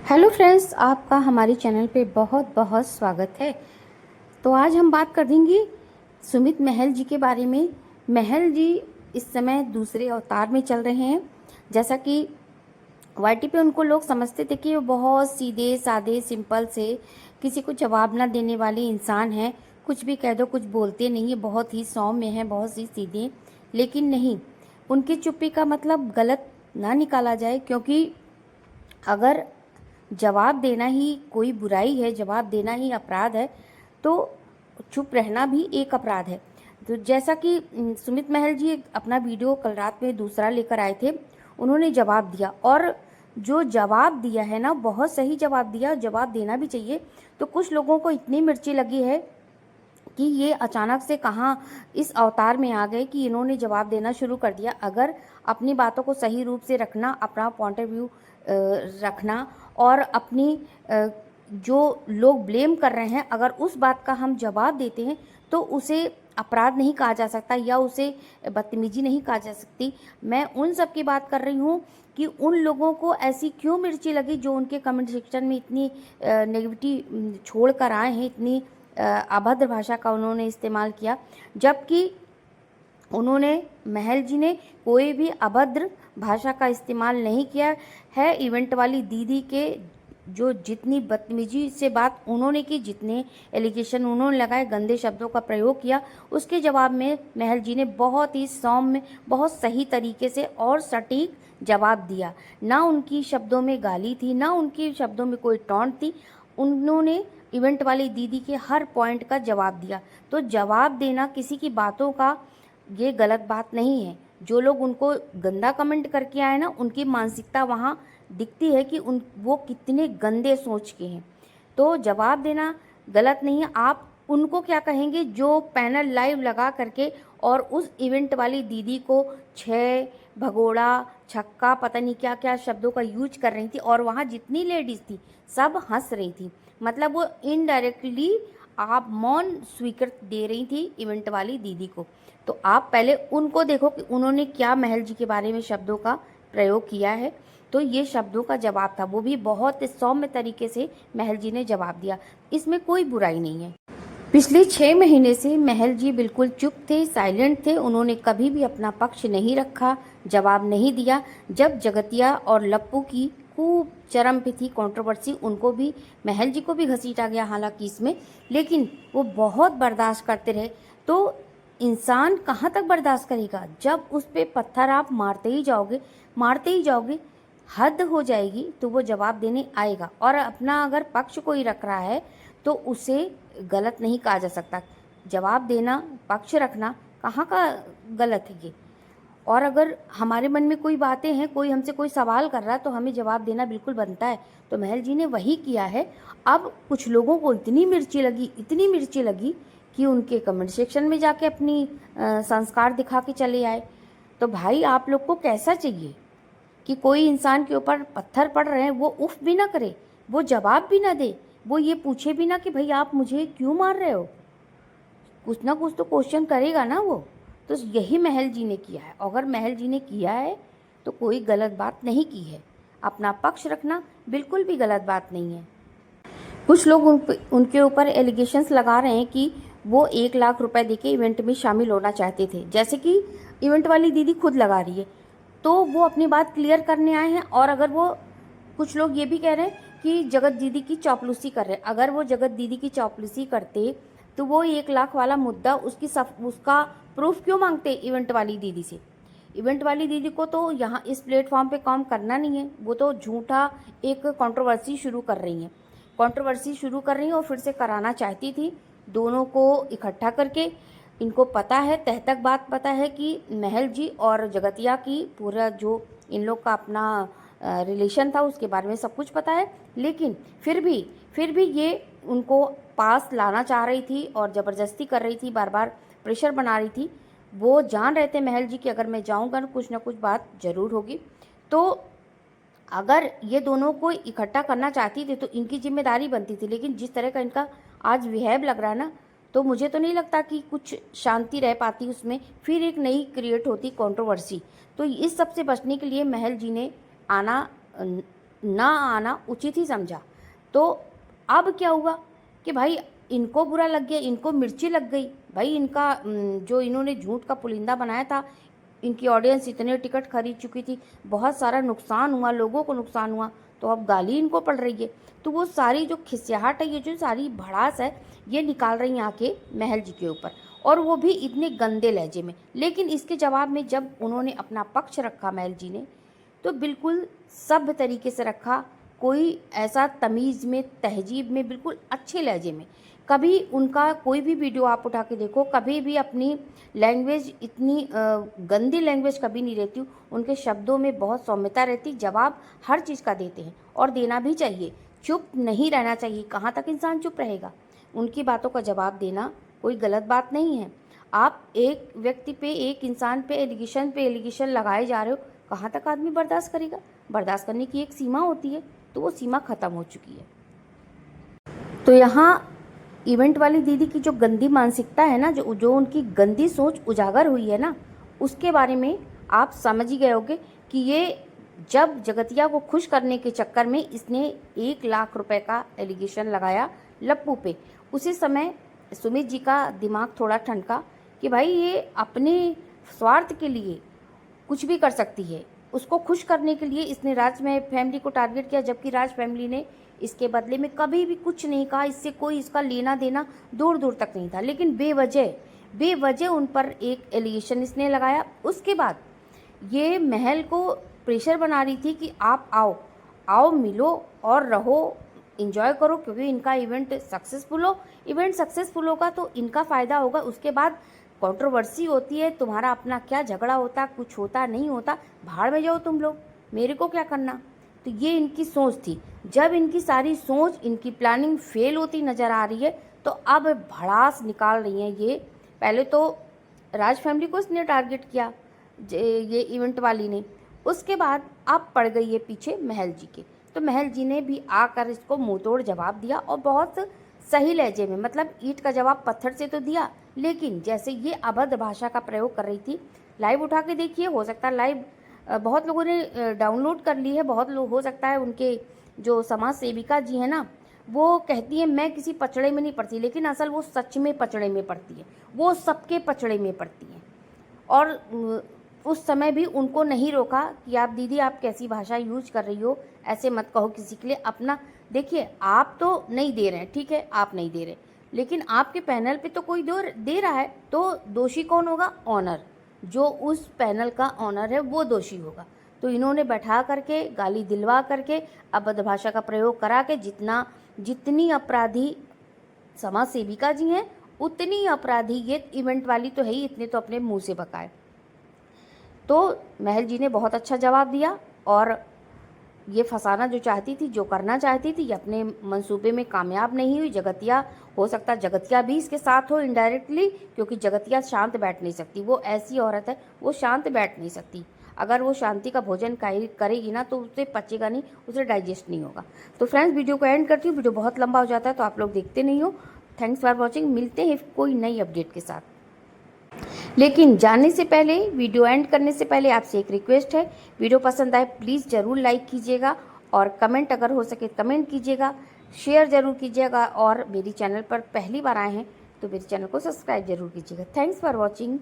Hello friends, आपका हमारे channel पे बहुत बहुत स्वागत है। तो आज हम बात कर देंगे सुमित महल जी के बारे में। महल जी इस समय दूसरे अवतार में चल रहे हैं। जैसा कि वाईटी पे उनको लोग समझते थे कि वो बहुत सीधे साधे सिंपल से किसी को जवाब ना देने वाले इंसान हैं, कुछ भी कह दो कुछ बोलते नहीं है, बहुत ही सौम्य हैं, बहुत ही सीधे। लेकिन नहीं, उनकी चुप्पी का मतलब गलत ना निकाला जाए, क्योंकि अगर जवाब देना ही कोई बुराई है, जवाब देना ही अपराध है, तो चुप रहना भी एक अपराध है। तो जैसा कि सुमित महल जी अपना वीडियो कल रात में दूसरा लेकर आए थे, उन्होंने जवाब दिया, और जो जवाब दिया है ना, बहुत सही जवाब दिया, जवाब देना भी चाहिए। तो कुछ लोगों को इतनी मिर्ची लगी है कि ये अचानक से कहाँ इस अवतार में आ गए कि इन्होंने जवाब देना शुरू कर दिया। अगर अपनी बातों को सही रूप से रखना, अपना पॉइंट ऑफ व्यू रखना, और अपनी जो लोग ब्लेम कर रहे हैं, अगर उस बात का हम जवाब देते हैं तो उसे अपराध नहीं कहा जा सकता या उसे बदतमीजी नहीं कहा जा सकती। मैं उन सब की बात कर रही हूँ कि उन लोगों को ऐसी क्यों मिर्ची लगी जो उनके कमेंट सेक्शन में इतनी नेगेटिविटी छोड़ कर आए हैं, इतनी अभद्र भाषा का उन्होंने इस्तेमाल किया, जबकि उन्होंने, महल जी ने कोई भी अभद्र भाषा का इस्तेमाल नहीं किया है। इवेंट वाली दीदी के जो जितनी बदतमीजी से बात उन्होंने की, जितने एलिगेशन उन्होंने लगाए, गंदे शब्दों का प्रयोग किया, उसके जवाब में महल जी ने बहुत ही सौम्य, बहुत सही तरीके से और सटीक जवाब दिया। ना उनकी शब्दों में गाली थी, ना उनके शब्दों में कोई टॉन्ट थी। उन्होंने इवेंट वाली दीदी के हर पॉइंट का जवाब दिया। तो जवाब देना किसी की बातों का ये गलत बात नहीं है। जो लोग उनको गंदा कमेंट करके आए ना, उनकी मानसिकता वहाँ दिखती है कि वो कितने गंदे सोच के हैं। तो जवाब देना गलत नहीं है। आप उनको क्या कहेंगे जो पैनल लाइव लगा करके और उस इवेंट वाली दीदी को छः भगोड़ा छक्का पता नहीं क्या क्या शब्दों का यूज कर रही थी, और वहाँ जितनी लेडीज़ थी सब हंस रही थी। मतलब वो इनडायरेक्टली आप मौन स्वीकृति दे रही थी इवेंट वाली दीदी को। तो आप पहले उनको देखो कि उन्होंने क्या महल जी के बारे में शब्दों का प्रयोग किया है। तो ये शब्दों का जवाब था, वो भी बहुत सौम्य तरीके से महल जी ने जवाब दिया, इसमें कोई बुराई नहीं है। पिछले 6 महीने से महल जी बिल्कुल चुप थे, साइलेंट थे। उन्होंने कभी भी अपना पक्ष नहीं रखा, जवाब नहीं दिया। जब जगतिया और लप्पू की खूब चरम पे थी कंट्रोवर्सी, उनको भी, महल जी को भी घसीटा गया हालांकि इसमें, लेकिन वो बहुत बर्दाश्त करते रहे। तो इंसान कहाँ तक बर्दाश्त करेगा? जब उस पर पत्थर आप मारते ही जाओगे, मारते ही जाओगे, हद हो जाएगी तो वो जवाब देने आएगा। और अपना अगर पक्ष कोई रख रहा है तो उसे गलत नहीं कहा जा सकता। जवाब देना, पक्ष रखना कहाँ का गलत है ये? और अगर हमारे मन में कोई बातें हैं, कोई हमसे कोई सवाल कर रहा है, तो हमें जवाब देना बिल्कुल बनता है। तो महल जी ने वही किया है। अब कुछ लोगों को इतनी मिर्ची लगी, इतनी मिर्ची लगी कि उनके कमेंट सेक्शन में जाके अपनी संस्कार दिखा के चले आए। तो भाई, आप लोग को कैसा चाहिए कि कोई इंसान के ऊपर पत्थर पड़ रहे हैं, वो उफ भी ना करे, वो जवाब भी ना दे, वो ये पूछे भी ना कि भाई आप मुझे क्यों मार रहे हो? कुछ ना कुछ तो क्वेश्चन करेगा ना वो। तो यही महल जी ने किया है। अगर महल जी ने किया है तो कोई गलत बात नहीं की है। अपना पक्ष रखना बिल्कुल भी गलत बात नहीं है। कुछ लोग उनके ऊपर एलिगेशंस लगा रहे हैं कि वो 1 लाख रुपए देके इवेंट में शामिल होना चाहते थे, जैसे कि इवेंट वाली दीदी खुद लगा रही है। तो वो अपनी बात क्लियर करने आए हैं। और अगर वो, कुछ लोग ये भी कह रहे हैं कि जगत दीदी की चौपलूसी कर रहे हैं। अगर वो जगत दीदी की चौपलूसी करते तो वो 1 लाख वाला मुद्दा उसका प्रूफ क्यों मांगते इवेंट वाली दीदी से? इवेंट वाली दीदी को तो यहाँ इस प्लेटफॉर्म पे काम करना नहीं है। वो तो झूठा एक कंट्रोवर्सी शुरू कर रही हैं, कंट्रोवर्सी शुरू कर रही हैं और फिर से कराना चाहती थी दोनों को इकट्ठा करके। इनको पता है, तह तक बात पता है कि महल जी और जगतिया की पूरा जो इन लोग का अपना रिलेशन था उसके बारे में सब कुछ पता है। लेकिन फिर भी ये उनको पास लाना चाह रही थी और ज़बरदस्ती कर रही थी, बार बार प्रेशर बना रही थी। वो जान रहे थे महल जी कि अगर मैं जाऊंगा ना कुछ बात ज़रूर होगी। तो अगर ये दोनों को इकट्ठा करना चाहती थी तो इनकी जिम्मेदारी बनती थी। लेकिन जिस तरह का इनका आज बिहेव लग रहा है ना, तो मुझे तो नहीं लगता कि कुछ शांति रह पाती उसमें, फिर एक नई क्रिएट होती कंट्रोवर्सी। तो इस सब से बचने के लिए महल जी ने आना ना आना उचित ही समझा। तो अब क्या हुआ कि भाई इनको बुरा लग गया, इनको मिर्ची लग गई। भाई इनका जो इन्होंने झूठ का पुलिंदा बनाया था, इनकी ऑडियंस इतने टिकट खरीद चुकी थी, बहुत सारा नुकसान हुआ, लोगों को नुकसान हुआ, तो अब गाली इनको पड़ रही है। तो वो सारी जो खिसियाहट है, ये जो सारी भड़ास है, ये निकाल रही हैं आके महल जी के ऊपर, और वो भी इतने गंदे लहजे में। लेकिन इसके जवाब में जब उन्होंने अपना पक्ष रखा महल जी ने, तो बिल्कुल सभ्य तरीके से रखा, कोई ऐसा तमीज़ में, तहजीब में, बिल्कुल अच्छे लहजे में। कभी उनका कोई भी वीडियो आप उठा के देखो, कभी भी अपनी लैंग्वेज इतनी गंदी लैंग्वेज कभी नहीं रहती। उनके शब्दों में बहुत सौम्यता रहती, जवाब हर चीज़ का देते हैं और देना भी चाहिए, चुप नहीं रहना चाहिए। कहाँ तक इंसान चुप रहेगा? उनकी बातों का जवाब देना कोई गलत बात नहीं है। आप एक व्यक्ति पे, एक इंसान पे एलिगेशन लगाए जा रहे हो, कहाँ तक आदमी बर्दाश्त करेगा? बर्दाश्त करने की एक सीमा होती है, तो वो सीमा ख़त्म हो चुकी है। तो यहाँ इवेंट वाली दीदी की जो गंदी मानसिकता है ना, जो उनकी गंदी सोच उजागर हुई है ना, उसके बारे में आप समझ ही गए होगे कि ये जब जगतिया को खुश करने के चक्कर में इसने 1 लाख रुपए का एलिगेशन लगाया लप्पू पे, उसी समय सुमित जी का दिमाग थोड़ा ठनका कि भाई ये अपने स्वार्थ के लिए कुछ भी कर सकती है। उसको खुश करने के लिए इसने राज में फैमिली को टारगेट किया, जबकि राज फैमिली ने इसके बदले में कभी भी कुछ नहीं कहा, इससे कोई इसका लेना देना दूर दूर तक नहीं था। लेकिन बेवजह उन पर एक एलिगेशन इसने लगाया। उसके बाद ये महल को प्रेशर बना रही थी कि आप आओ मिलो और रहो, इंजॉय करो, क्योंकि इनका इवेंट सक्सेसफुल होगा तो इनका फ़ायदा होगा। उसके बाद कंट्रोवर्सी होती है, तुम्हारा अपना क्या झगड़ा होता, कुछ होता नहीं होता, भाड़ में जाओ तुम लोग, मेरे को क्या करना। तो ये इनकी सोच थी। जब इनकी सारी सोच, इनकी प्लानिंग फेल होती नज़र आ रही है, तो अब भड़ास निकाल रही हैं ये। पहले तो राज फैमिली को इसने टारगेट किया, ये इवेंट वाली ने। उसके बाद अब पड़ गई है पीछे महल जी के। तो महल जी ने भी आकर इसको मुंह तोड़ जवाब दिया, और बहुत सही लहजे में, मतलब ईंट का जवाब पत्थर से तो दिया, लेकिन जैसे ये अभद्र भाषा का प्रयोग कर रही थी। लाइव उठा के देखिए, हो सकता है लाइव बहुत लोगों ने डाउनलोड कर ली है, बहुत लोग, हो सकता है उनके जो समाज सेविका जी हैं ना, वो कहती है मैं किसी पचड़े में नहीं पड़ती, लेकिन असल वो सच में पचड़े में पड़ती है, वो सबके पचड़े में पड़ती है। और उस समय भी उनको नहीं रोका कि आप दीदी आप कैसी भाषा यूज कर रही हो, ऐसे मत कहो किसी के लिए। अपना देखिए, आप तो नहीं दे रहे हैं, ठीक है आप नहीं दे रहे, लेकिन आपके पैनल पे तो कोई दे रहा है, तो दोषी कौन होगा? ऑनर, जो उस पैनल का ऑनर है वो दोषी होगा। तो इन्होंने बैठा करके, गाली दिलवा करके, अभद्र भाषा का प्रयोग करा के, जितनी अपराधी समाज सेविका जी हैं, उतनी अपराधी ये इवेंट वाली तो है ही, इतने तो अपने मुंह से बकाए। तो महल जी ने बहुत अच्छा जवाब दिया, और ये फंसाना जो चाहती थी, जो करना चाहती थी, ये अपने मंसूबे में कामयाब नहीं हुई। जगतिया, हो सकता है जगतिया भी इसके साथ हो इनडायरेक्टली, क्योंकि जगतिया शांत बैठ नहीं सकती, वो ऐसी औरत है, वो शांत बैठ नहीं सकती। अगर वो शांति का भोजन करेगी ना, तो उसे पचेगा नहीं, उसे डाइजेस्ट नहीं होगा। तो फ्रेंड्स, वीडियो को एंड करती हूँ, वीडियो बहुत लंबा हो जाता है तो आप लोग देखते नहीं हो। थैंक्स फॉर वॉचिंग, मिलते हैं कोई नई अपडेट के साथ। लेकिन जाने से पहले, वीडियो एंड करने से पहले आपसे एक रिक्वेस्ट है, वीडियो पसंद आए प्लीज़ ज़रूर लाइक कीजिएगा, और कमेंट अगर हो सके कमेंट कीजिएगा, शेयर ज़रूर कीजिएगा, और मेरी चैनल पर पहली बार आए हैं तो मेरे चैनल को सब्सक्राइब ज़रूर कीजिएगा। Thanks for watching.